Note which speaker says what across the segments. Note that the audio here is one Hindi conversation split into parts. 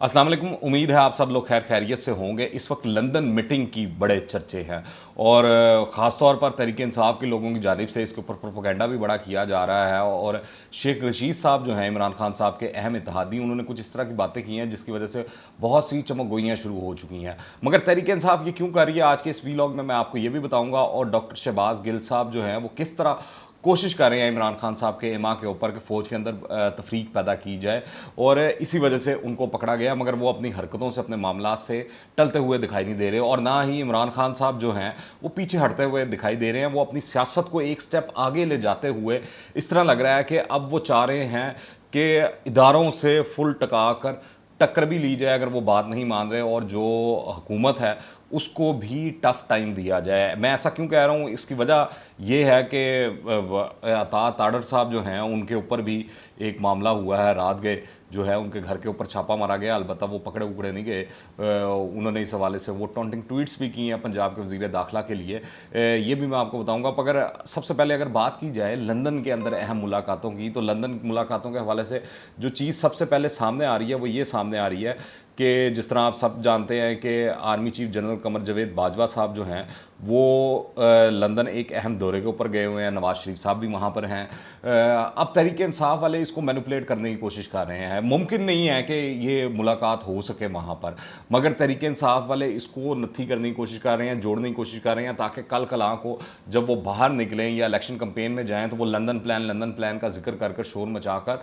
Speaker 1: अस्सलाम वालेकुम। उम्मीद है आप सब लोग खैर खैरियत से होंगे। इस वक्त लंदन मीटिंग की बड़े चर्चे हैं और ख़ास तौर पर तहरीक इंसाफ के लोगों की जानिब से इसके ऊपर प्रोपोगंडा भी बड़ा किया जा रहा है। और शेख रशीद साहब जो हैं इमरान खान साहब के अहम इत्तेहादी, उन्होंने कुछ इस तरह की बातें की हैं जिसकी वजह से बहुत सी चमकगोइयाँ शुरू हो चुकी हैं। मगर तहरीक इंसाफ ये क्यों कर रही है, आज के इस वीलॉग में मैं आपको ये भी बताऊँगा। और डॉक्टर शहबाज गिल साहब जो हैं वो किस तरह कोशिश कर रहे हैं इमरान खान साहब के इमा के ऊपर कि फ़ौज के अंदर तफरीक पैदा की जाए, और इसी वजह से उनको पकड़ा गया। मगर वो अपनी हरकतों से, अपने मामला से टलते हुए दिखाई नहीं दे रहे, और ना ही इमरान खान साहब जो हैं वो पीछे हटते हुए दिखाई दे रहे हैं। वो अपनी सियासत को एक स्टेप आगे ले जाते हुए इस तरह लग रहा है कि अब वो चाह रहे हैं कि इदारों से फुल टका कर टक्कर भी ली जाए अगर वो बात नहीं मान रहे, और जो हुकूमत है उसको भी टफ टाइम दिया जाए। मैं ऐसा क्यों कह रहा हूँ, इसकी वजह यह है कि अता ताड़र साहब जो हैं उनके ऊपर भी एक मामला हुआ है। रात गए जो है उनके घर के ऊपर छापा मारा गया, अलबत्ता वो पकड़े उकड़े नहीं गए। उन्होंने इस हवाले से वो टॉन्टिंग ट्वीट्स भी की हैं पंजाब के वज़ीर दाखिला के लिए। ये भी मैं आपको बताऊँगा। मगर सबसे पहले अगर बात की जाए लंदन के अंदर अहम मुलाकातों की, तो लंदन की मुलाकातों के हवाले से जो चीज़ सबसे पहले सामने आ रही है वो ये सामने आ रही है कि जिस तरह आप सब जानते हैं कि आर्मी चीफ जनरल कमर जवेद बाजवा साहब जो हैं वो लंदन एक अहम दौरे के ऊपर गए हुए हैं। नवाज शरीफ साहब भी वहाँ पर हैं। अब तहरीक इंसाफ वाले इसको मैनिपुलेट करने की कोशिश कर रहे हैं। मुमकिन नहीं है कि ये मुलाकात हो सके वहाँ पर, मगर तहरीक इंसाफ वाले इसको नत्थी करने की कोशिश कर रहे हैं, जोड़ने की कोशिश कर रहे हैं, ताकि कल कलां को जब वो बाहर निकलें या इलेक्शन कैंपेन में जाएँ तो वो लंदन प्लान का जिक्र कर कर शोर मचाकर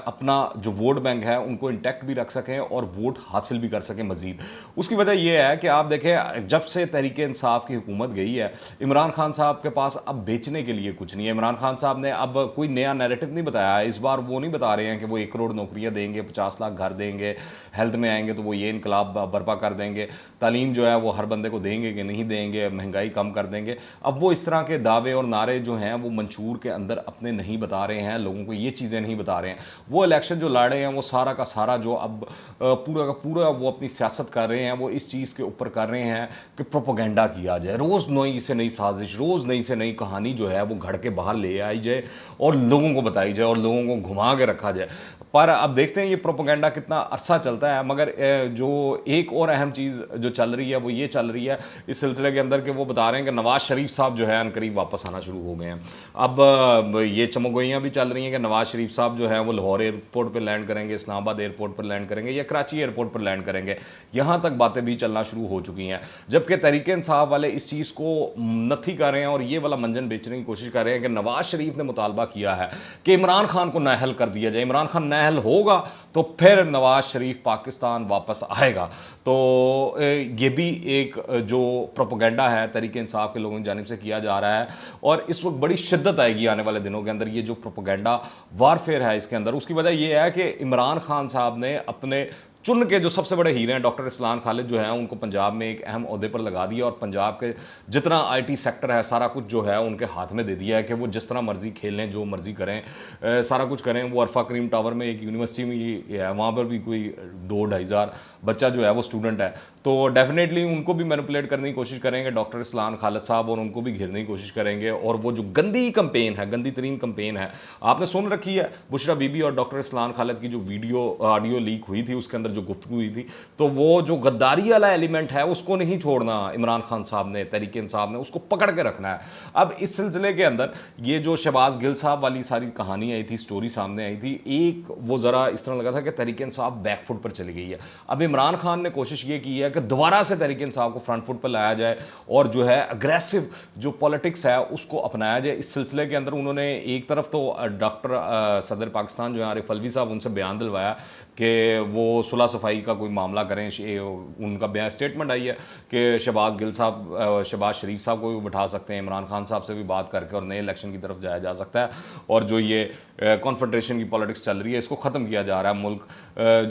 Speaker 1: अपना जो वोट बैंक है उनको इंटैक्ट भी रख सकें और वोट हासिल भी कर सकें मजीद। उसकी वजह यह है कि आप देखें, जब से तहरीक इंसाफ की हुकूमत गई है, इमरान खान साहब के पास अब बेचने के लिए कुछ नहीं है। इमरान खान साहब ने अब कोई नया नैरेटिव नहीं बताया है। इस बार वो नहीं बता रहे हैं कि वो 1 करोड़ नौकरियां देंगे, 50 लाख घर देंगे, हेल्थ में आएंगे तो वो ये इनकलाब बर्पा कर देंगे, तालीम जो है वो हर बंदे को देंगे कि नहीं देंगे, महंगाई कम कर देंगे। अब वो इस तरह के दावे और नारे जो हैं वो मंशूर के अंदर अपने नहीं बता रहे हैं, लोगों को ये चीज़ें नहीं बता रहे हैं। वो इलेक्शन जो लड़ रहे हैं वो सारा का सारा जो अब पूरा का पूरा वो अपनी सियासत कर रहे हैं, वो इस चीज़ के ऊपर कर रहे हैं कि प्रोपोगंडा किया जाए। रोज़ नई से नई साजिश, रोज़ नई से नई कहानी जो है वो घड़ के बाहर ले आई जाए और लोगों को बताई जाए और लोगों को घुमा के रखा जाए। पर अब देखते हैं ये प्रोपोगंडा कितना अरसा चलता है। मगर जो एक और अहम चीज़ जो चल रही है वो ये चल रही है इस सिलसिले के अंदर कि वो बता रहे हैं कि नवाज शरीफ साहब जो है अनकरीब वापस आना शुरू हो गए हैं। अब ये चमगोइयाँ भी चल रही हैं कि नवाज शरीफ साहब जो है वो लाहौर एयरपोर्ट पर लैंड करेंगे, इस्लामाबाद एयरपोर्ट पर लैंड करेंगे या कराची एयरपोर्ट पर लैंड करेंगे। यहाँ तक बातें भी चलना शुरू हो चुकी हैं, जबकि तहरीक इंसाफ वाले इस चीज़ को नथी कर रहे हैं और ये वाला मंजन बेचने की कोशिश कर रहे हैं कि नवाज शरीफ ने मुतालबा किया है कि इमरान खान को नाअहल कर दिया जाए। इमरान खान नाअहल होगा तो फिर नवाज शरीफ पाकिस्तान वापस आएगा। तो ये भी एक जो प्रोपोगंडा है तहरीक इंसाफ के लोगों की जानिब से किया जा रहा है, और इस वक्त बड़ी शिद्दत आएगी आने वाले दिनों के अंदर। ये जो प्रोपोगंडा वारफेयर है इसके अंदर, उसकी वजह यह है कि इमरान खान साहब ने अपने चुन के जो सबसे बड़े हीरे हैं डॉक्टर इस्लान खालिद जो है उनको पंजाब में एक अहम ओहदे पर लगा दिया, और पंजाब के जितना आईटी सेक्टर है सारा कुछ जो है उनके हाथ में दे दिया है कि वो जिस तरह मर्जी खेलें, जो मर्जी करें, सारा कुछ करें। वो अरफा करीम टावर में एक यूनिवर्सिटी में है, वहाँ पर भी कोई 2-2.5 हज़ार बच्चा जो है वो स्टूडेंट है। तो डेफिनेटली उनको भी मैनिपुलेट करने की कोशिश करेंगे डॉक्टर इस्लान खालिद साहब, और उनको भी घेरने की कोशिश करेंगे। और वो जो गंदी कंपेन है, गंदी तरीन कंपेन है, आपने सुन रखी है बुशरा बीबी और डॉक्टर इस्लान खालिद की जो वीडियो ऑडियो लीक हुई थी, उसके अंदर जो गुफ्तगू हुई थी, तो वो जो गद्दारी वाला एलिमेंट है उसको नहीं छोड़ना इमरान खान साहब ने, तहरीक इंसाफ ने, उसको पकड़ के रखना है। अब इस सिलसिले के अंदर ये जो शहबाज गिल साहब वाली सारी कहानी आई थी, स्टोरी सामने आई थी, एक वो ज़रा इस तरह लगा था कि तहरीक इंसाफ बैकफुट पर चली गई है। अब इमरान खान ने कोशिश ये की है कि दोबारा से तहरीक इंसाफ को फ्रंट फुट पर लाया जाए और जो है अग्रेसिव जो पॉलिटिक्स है उसको अपनाया जाए। इस सिलसिले के अंदर उन्होंने एक तरफ तो डॉक्टर सदर पाकिस्तान जो है आरिफ अलवी साहब, उनसे बयान दिलवाया कि वो सुलह सफाई का कोई मामला करें। उनका बयान स्टेटमेंट आई है कि शहबाज गिल साहब, शहबाज शरीफ साहब को भी बिठा सकते हैं, इमरान खान साहब से भी बात करके और नए इलेक्शन की तरफ जाया जा सकता है, और जो ये कॉन्फ्रेंटेशन की पॉलिटिक्स चल रही है इसको ख़त्म किया जा रहा है। मुल्क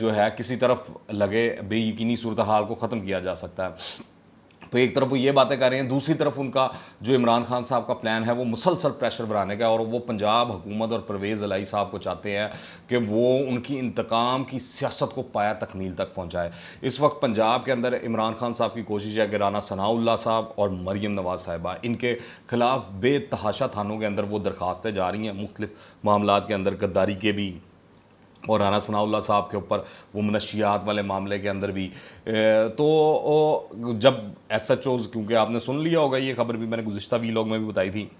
Speaker 1: जो है किसी तरफ लगे बेयकीनी सूरत हाल को ख़त्म किया जा सकता है। तो एक तरफ वो ये बातें कर रहे हैं, दूसरी तरफ उनका जो इमरान खान साहब का प्लान है वो मुसलसल प्रेशर बनाने का, और वो पंजाब हुकूमत और परवेज़ इलाही साहब को चाहते हैं कि वो उनकी इंतकाम की सियासत को पाया तकमील तक पहुँचाए। इस वक्त पंजाब के अंदर इमरान खान साहब की कोशिश है कि राना सनाउल्लाह साहब और मरीम नवाज़ साहिबा, इनके खिलाफ बेतहाशा थानों के अंदर वो दरखास्तें जा रही हैं मुख्तलिफ मामलात के अंदर, गद्दारी के भी, और राना सनाउल्लाह साहब के ऊपर वो मनशियात वाले मामले के अंदर भी तो जब SHOs, क्योंकि आपने सुन लिया होगा ये खबर भी मैंने गुज़िश्ता वीलॉग में भी बताई थी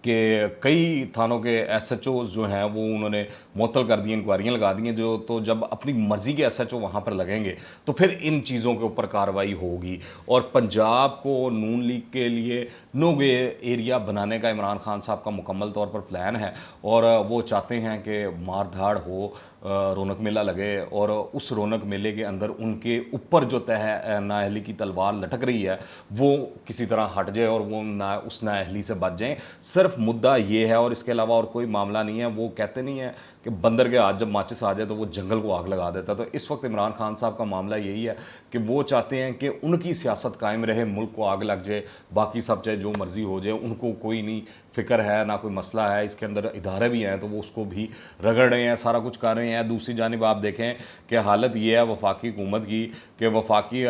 Speaker 1: कि कई थानों के SHOs जो हैं वो उन्होंने मुअत्तल कर दिए, इंक्वायरियाँ लगा दी हैं जो, तो जब अपनी मर्ज़ी के SHO वहाँ पर लगेंगे तो फिर इन चीज़ों के ऊपर कार्रवाई होगी। और पंजाब को नून लीग के लिए नो वे एरिया बनाने का इमरान खान साहब का मुकम्मल तौर पर प्लान है और वो चाहते हैं कि मार धाड़ हो, रौनक मेला लगे और उस रौनक मेले के अंदर उनके ऊपर जो तय नाअहली की तलवार लटक रही है वो किसी तरह हट जाए और वो उस नाअहली से बच जाएँ। सिर्फ मुद्दा ये है और इसके अलावा और कोई मामला नहीं है। वो कहते नहीं है कि बंदर के हाथ जब माचिस आ जाए तो वो जंगल को आग लगा देता है। तो इस वक्त इमरान खान साहब का मामला यही है कि वो चाहते हैं कि उनकी सियासत कायम रहे, मुल्क को आग लग जाए, बाकी सब चाहे जो मर्जी हो जाए, उनको कोई नहीं फिक्र है, ना कोई मसला है। इसके अंदर इदारे भी हैं तो वो उसको भी रगड़ रहे हैं, सारा कुछ कर रहे हैं। दूसरी जानिब आप देखें कि हालत ये है वफाकी हुकूमत की कि वफाकी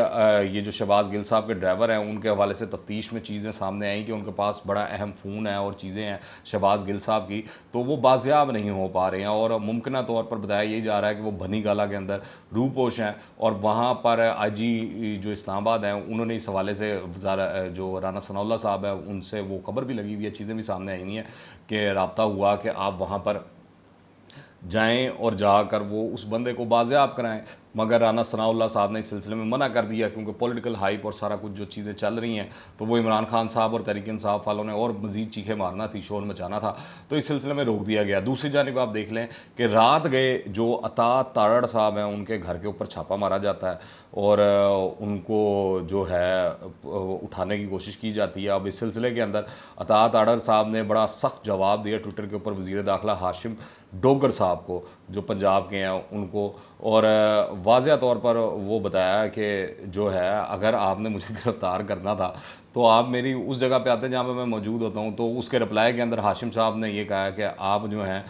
Speaker 1: ये जो शहबाज गिल साहब के ड्राइवर हैं उनके हवाले से तफ्तीश में चीज़ें सामने आई कि उनके पास बड़ा अहम फ़ोन है और चीज़ें हैं शहबाज गिल साहब की, तो वो बाजियाब नहीं हो पा रहे हैं और मुमकिन तौर पर बताया यही जा रहा है कि वो बनी गाला के अंदर रूपोश हैं और वहाँ पर IG जो इस्लामाबाद हैं उन्होंने इस हवाले से जो राना सनाउल्लाह साहब है उनसे वो खबर भी लगी हुई है, चीज़ें भी सामने आई हुई हैं कि रब्ता हुआ कि आप वहाँ पर जाएं और जाकर वो उस बंदे को बाज़ेआब कराएं, मगर राना सनाउल्लाह साहब ने इस सिलसिले में मना कर दिया क्योंकि पॉलिटिकल हाइप और सारा कुछ जो चीज़ें चल रही हैं तो वो इमरान खान साहब और तहरीक इंसाफ वालों ने और मज़ीद चीखें मारना थी, शोर मचाना था, तो इस सिलसिले में रोक दिया गया। दूसरी जानिब आप देख लें कि रात गए जो अता तारड़ साहब हैं उनके घर के ऊपर छापा मारा जाता है और उनको जो है उठाने की कोशिश की जाती है। अब इस सिलसिले के अंदर अता तारड़ साहब ने बड़ा सख्त जवाब दिया ट्विटर के ऊपर वज़ीर दाखिला हाशिम डोगर साहब को जो पंजाब के हैं उनको, और वाज़ह तौर पर वो बताया कि जो है अगर आपने मुझे गिरफ़्तार करना था तो आप मेरी उस जगह पे आते जहाँ पे मैं मौजूद होता हूँ। तो उसके रिप्लाई के अंदर हाशिम साहब ने ये कहा कि आप जो हैं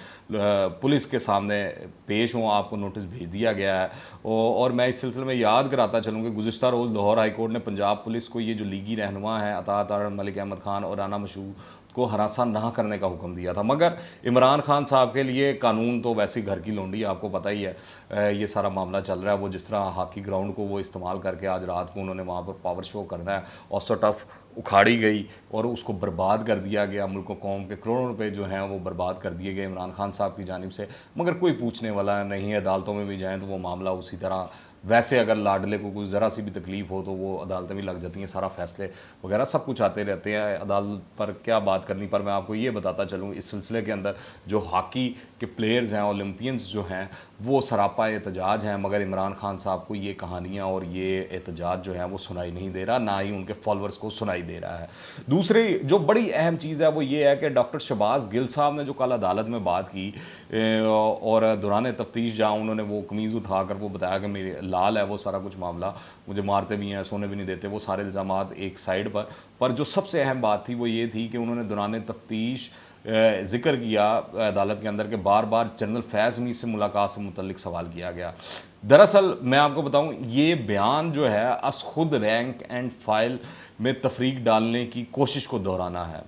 Speaker 1: पुलिस के सामने पेश हों, आपको नोटिस भेज दिया गया है। और मैं इस सिलसिले में याद कराता चलूँ कि गुज़िश्ता रोज़ लाहौर हाई कोर्ट ने पंजाब पुलिस को ये जो लीगी रहनुमा है अता तारड़, मलिक अहमद खान और राना मशहूर को हरासा ना करने का हुक्म दिया था। मगर इमरान खान साहब के लिए कानून तो वैसी घर की लौंडी, आपको पता ही है ये सारा मामला चल रहा है। वो जिस तरह हॉकी ग्राउंड को वो इस्तेमाल करके आज रात को उन्होंने वहाँ पर पावर शो करना है और सो टफ उखाड़ी गई और उसको बर्बाद कर दिया गया, मुल्क कौम के करोड़ों रुपए जो हैं वो बर्बाद कर दिए गए इमरान खान साहब की जानिब से, मगर कोई पूछने वाला नहीं है। अदालतों में भी जाएँ तो वो मामला उसी तरह, वैसे अगर लाडले को कोई ज़रा सी भी तकलीफ़ हो तो वो अदालतें भी लग जाती हैं, सारा फैसले वगैरह सब कुछ आते रहते हैं अदालत पर, क्या बात करनी। पर मैं आपको ये बताता चलूँ इस सिलसिले के अंदर जो हॉकी के प्लेयर्स हैं, ओलंपियंस जो हैं वो सरापा एहतजाज हैं, मगर इमरान खान साहब को ये कहानियाँ और ये एहतजाज जो है वो सुनाई नहीं दे रहा, ना ही उनके फॉलोअर्स को सुनाई दे रहा है। दूसरी जो बड़ी अहम चीज़ है वो ये है कि डॉक्टर शहबाज गिल साहब ने जो कल अदालत में बात की और दौरान तफ्तीश जहाँ उन्होंने वो कमीज़ उठाकर वो बताया कि मेरे लाल है वो सारा कुछ मामला, मुझे मारते भी हैं, सोने भी नहीं देते, वो सारे इल्ज़ामात एक साइड पर जो सबसे अहम बात थी वो ये थी कि उन्होंने दौरान तफ्तीश ज़िक्र किया अदालत के अंदर के बार बार जनरल फैज़ मीर से मुलाकात से मुतल्लिक सवाल किया गया। दरअसल मैं आपको बताऊं ये बयान जो है अस खुद रैंक एंड फाइल में तफरीक डालने की कोशिश को दोहराना है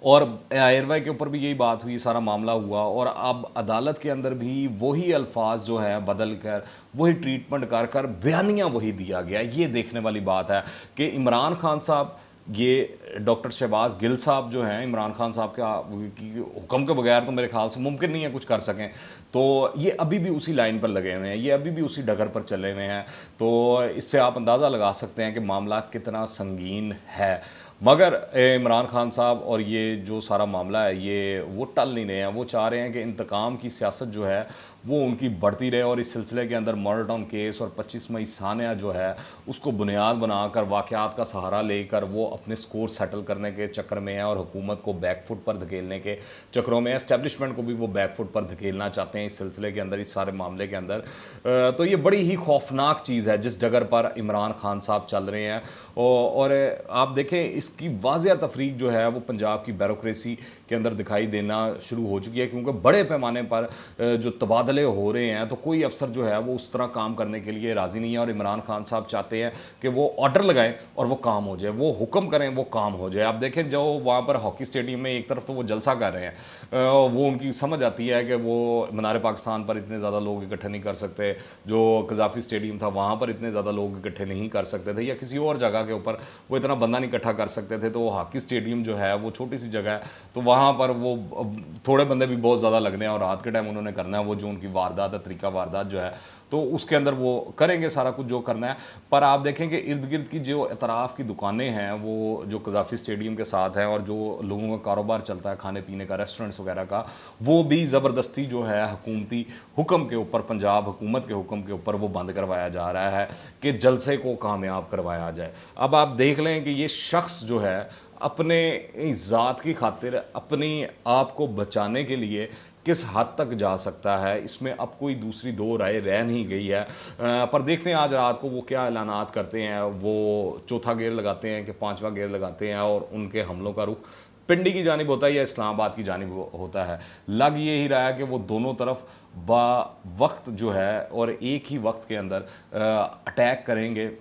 Speaker 1: और एयरवाई के ऊपर भी यही बात हुई, सारा मामला हुआ और अब अदालत के अंदर भी वही अल्फाज जो हैं बदल कर वही ट्रीटमेंट कर कर बयानियाँ वही दिया गया। ये देखने वाली बात है कि इमरान खान साहब, ये डॉक्टर शहबाज गिल साहब जो हैं इमरान खान साहब के हुक्म के बगैर तो मेरे ख्याल से मुमकिन नहीं है कुछ कर सकें, तो ये अभी भी उसी लाइन पर लगे हुए हैं, ये अभी भी उसी डगर पर चले हुए हैं। तो इससे आप अंदाज़ा लगा सकते हैं कि मामला कितना संगीन है। मगर इमरान खान साहब और ये जो सारा मामला है ये वो टल नहीं रहे हैं, वो चाह रहे हैं कि इंतकाम की सियासत जो है वो उनकी बढ़ती रहे और इस सिलसिले के अंदर मॉडल टाउन केस और 25 मई सानिया जो है उसको बुनियाद बनाकर वाक़यात का सहारा लेकर वो अपने स्कोर सेटल करने के चक्कर में है और हुकूमत को बैकफुट पर धकेलने के चक्करों में, एस्टेब्लिशमेंट को भी वो बैकफुट पर धकेलना चाहते हैं इस सिलसिले के अंदर, इस सारे मामले के अंदर। तो ये बड़ी ही खौफनाक चीज़ है जिस जगह पर इमरान खान साहब चल रहे हैं। और आप देखें इसकी वाज़ह तफरीक जो है वो पंजाब की ब्यूरोक्रेसी के अंदर दिखाई देना शुरू हो चुकी है, क्योंकि बड़े पैमाने पर जो तबादले हो रहे हैं तो कोई अफसर जो है वो उस तरह काम करने के लिए राज़ी नहीं है। और इमरान खान साहब चाहते हैं कि वो ऑर्डर लगाएं और वो काम हो जाए, वो हुक्म करें वो काम हो जाए। आप देखें जो वहाँ पर हॉकी स्टेडियम में एक तरफ तो वो जलसा कर रहे हैं, वो उनकी समझ आती है कि वो मीनार पाकिस्तान पर इतने ज़्यादा लोग इकट्ठे नहीं कर सकते, जो कज़ाफ़ी स्टेडियम था वहाँ पर इतने ज़्यादा लोग इकट्ठे नहीं कर सकते थे, या किसी और जगह के ऊपर वो इतना बंदा नहीं इकट्ठा कर सकते थे। तो वो हॉकी स्टेडियम जो है वो छोटी सी जगह है, तो वहाँ पर वो थोड़े बंदे भी बहुत ज़्यादा लगने हैं और रात के टाइम उन्होंने करना है वो जो उनकी वारदात है, तरीका वारदात जो है, तो उसके अंदर वो करेंगे सारा कुछ जो करना है। पर आप देखेंगे इर्द गिर्द की जो अतराफ़ की दुकानें हैं वो जो कज़ाफ़ी स्टेडियम के साथ हैं, और जो लोगों का कारोबार चलता है खाने पीने का, रेस्टोरेंट्स वगैरह का, वो भी ज़बरदस्ती जो है हुकूमती हुक्म के ऊपर, पंजाब हुकूमत के हुक्म के ऊपर वो बंद करवाया जा रहा है कि जलसे को कामयाब करवाया जाए। अब आप देख लें कि ये शख्स जो है अपने ज़ात की खातिर अपनी आप को बचाने के लिए किस हद तक जा सकता है, इसमें अब कोई दूसरी दो राय रह नहीं गई है। पर देखते हैं आज रात को वो क्या ऐलानात करते हैं। वो चौथा गेयर लगाते हैं कि पांचवा गेयर लगाते हैं, और उनके हमलों का रुख पिंडी की जानिब होता है या इस्लामाबाद की जानिब होता है। लग ये ही रहा है कि वो दोनों तरफ बा वक्त जो है और एक ही वक्त के अंदर अटैक करेंगे,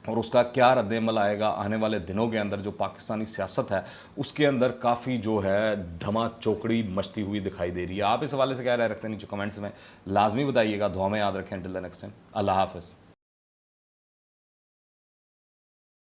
Speaker 1: और उसका क्या रद्द-ए-अमल आएगा आने वाले दिनों के अंदर, जो पाकिस्तानी सियासत है उसके अंदर काफ़ी जो है धमा चौकड़ी मचती हुई दिखाई दे रही है। आप इस हवाले से क्या राय रखते हैं नीचे कमेंट्स में लाजमी बताइएगा। दुआ में याद रखें। टिल द नेक्स्ट टाइम, अल्लाह हाफ़िज़।